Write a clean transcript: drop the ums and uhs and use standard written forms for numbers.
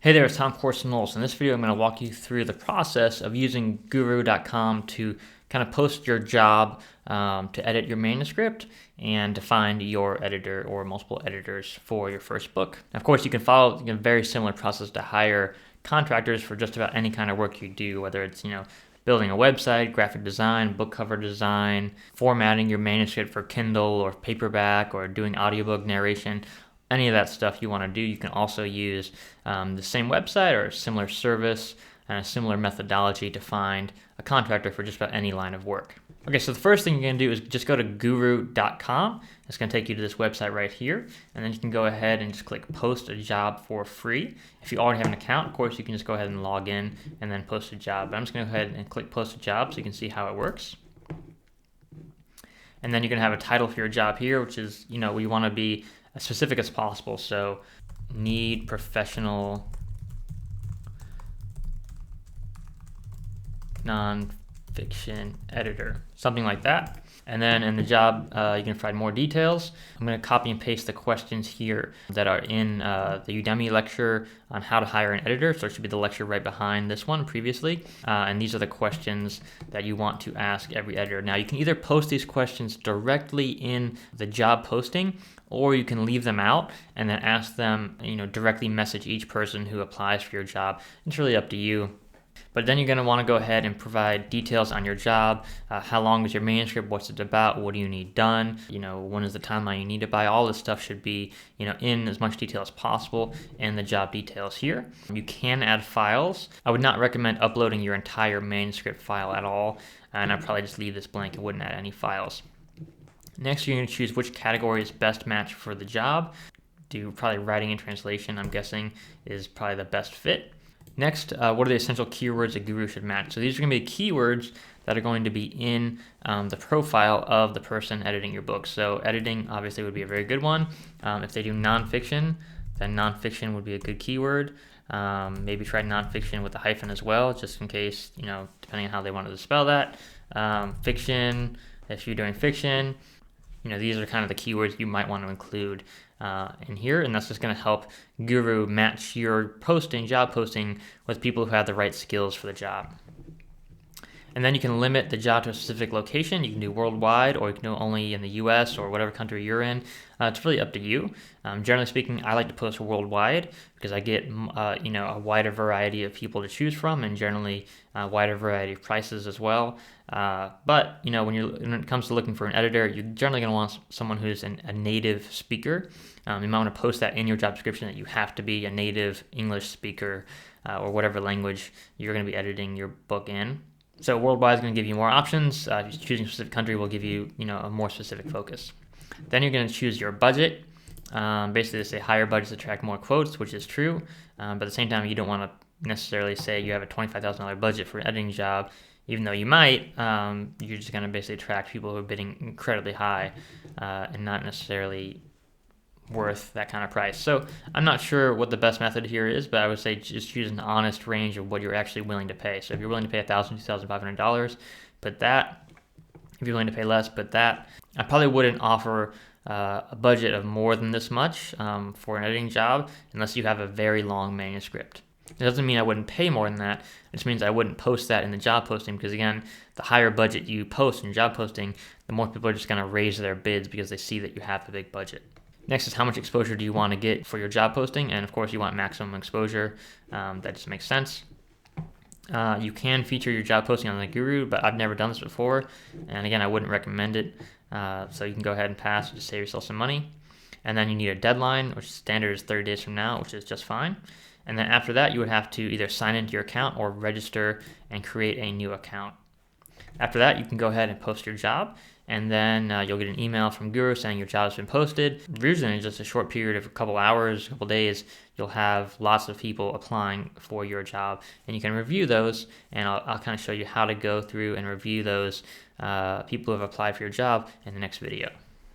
Hey there, it's Corson-Knowles. In this video, I'm going to walk you through the process of using guru.com to kind of post your job, to edit your manuscript, and to find your editor or multiple editors for your first book. Of course, you can follow a very similar process to hire contractors for just about any kind of work you do, whether it's, building a website, graphic design, book cover design, formatting your manuscript for Kindle or paperback, or doing audiobook narration. Any of that stuff you want to do, you can also use the same website or a similar service and a similar methodology to find a contractor for just about any line of work. Okay, so the first thing you're going to do is just go to guru.com. It's going to take you to this website right here, and then you can go ahead and just click post a job for free. If you already have an account, of course, you can just go ahead and log in and then post a job. But I'm just going to go ahead and click post a job so you can see how it works. And then you're going to have a title for your job here, which is, we want to be as specific as possible. So need professional nonfiction editor, something like that. And then in the job, you can find more details. I'm going to copy and paste the questions here that are in the Udemy lecture on how to hire an editor. So it should be the lecture right behind this one previously. And these are the questions that you want to ask every editor. Now, you can either post these questions directly in the job posting, or you can leave them out and then ask them, directly message each person who applies for your job. It's really up to you. But then you're going to want to go ahead and provide details on your job. How long is your manuscript? What's it about? What do you need done? When is the timeline you need it by? All this stuff should be, in as much detail as possible in the job details here. You can add files. I would not recommend uploading your entire manuscript file at all. And I'd probably just leave this blank and wouldn't add any files. Next, you're going to choose which category is best match for the job. Do probably writing and translation, I'm guessing, is probably the best fit. Next, what are the essential keywords a guru should match? So these are going to be keywords that are going to be in the profile of the person editing your book. So editing obviously would be a very good one. If they do nonfiction, then nonfiction would be a good keyword. Maybe try nonfiction with a hyphen as well, just in case, depending on how they wanted to spell that. Fiction, if you're doing fiction, these are kind of the keywords you might want to include in here, and that's just going to help Guru match your job posting with people who have the right skills for the job. And then you can limit the job to a specific location. You can do worldwide, or you can do only in the US or whatever country you're in. It's really up to you. Generally speaking, I like to post worldwide because I get a wider variety of people to choose from, and generally a wider variety of prices as well. But when it comes to looking for an editor, you're generally going to want someone who's a native speaker. You might want to post that in your job description that you have to be a native English speaker or whatever language you're going to be editing your book in. So worldwide is going to give you more options. Choosing a specific country will give you, a more specific focus. Then you're going to choose your budget. Basically, they say higher budgets attract more quotes, which is true. But at the same time, you don't want to necessarily say you have a $25,000 budget for an editing job, even though you might. You're just going to basically attract people who are bidding incredibly high and not necessarily worth that kind of price. So I'm not sure what the best method here is, but I would say just choose an honest range of what you're actually willing to pay. So if you're willing to pay $1,000, $2,500, put that. If you're willing to pay less, put that. I probably wouldn't offer a budget of more than this much for an editing job unless you have a very long manuscript. It doesn't mean I wouldn't pay more than that. It just means I wouldn't post that in the job posting because, again, the higher budget you post in job posting, the more people are just going to raise their bids because they see that you have a big budget. Next is how much exposure do you want to get for your job posting, and of course you want maximum exposure. That just makes sense. You can feature your job posting on the Guru, but I've never done this before, and again, I wouldn't recommend it. So you can go ahead and pass, just save yourself some money. And then you need a deadline, which standard is 30 days from now, which is just fine. And then after that, you would have to either sign into your account or register and create a new account. After that, you can go ahead and post your job, and then you'll get an email from Guru saying your job has been posted. Usually in just a short period of a couple hours, a couple days, you'll have lots of people applying for your job, and you can review those, and I'll kind of show you how to go through and review those people who have applied for your job in the next video.